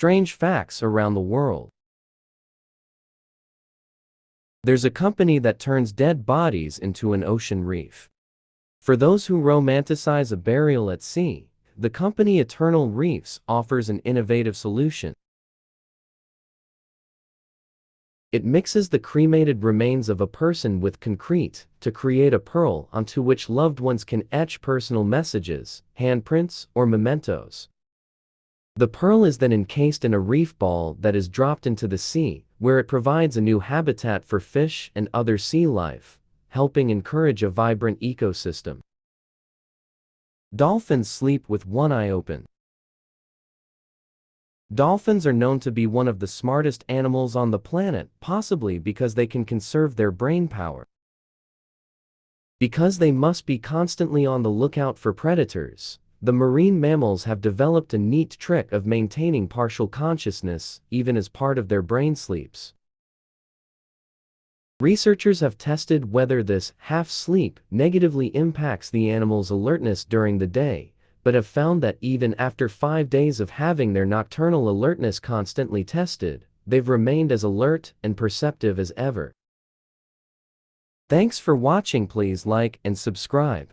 Strange facts around the world. There's a company that turns dead bodies into an ocean reef. For those who romanticize a burial at sea, the company Eternal Reefs offers an innovative solution. It mixes the cremated remains of a person with concrete to create a pearl onto which loved ones can etch personal messages, handprints, or mementos. The pearl is then encased in a reef ball that is dropped into the sea, where it provides a new habitat for fish and other sea life, helping encourage a vibrant ecosystem. Dolphins sleep with one eye open. Dolphins are known to be one of the smartest animals on the planet, possibly because they can conserve their brain power. Because they must be constantly on the lookout for predators, the marine mammals have developed a neat trick of maintaining partial consciousness, even as part of their brain sleeps. Researchers have tested whether this half-sleep negatively impacts the animal's alertness during the day, but have found that even after 5 days of having their nocturnal alertness constantly tested, they've remained as alert and perceptive as ever. Thanks for watching. Please like and subscribe.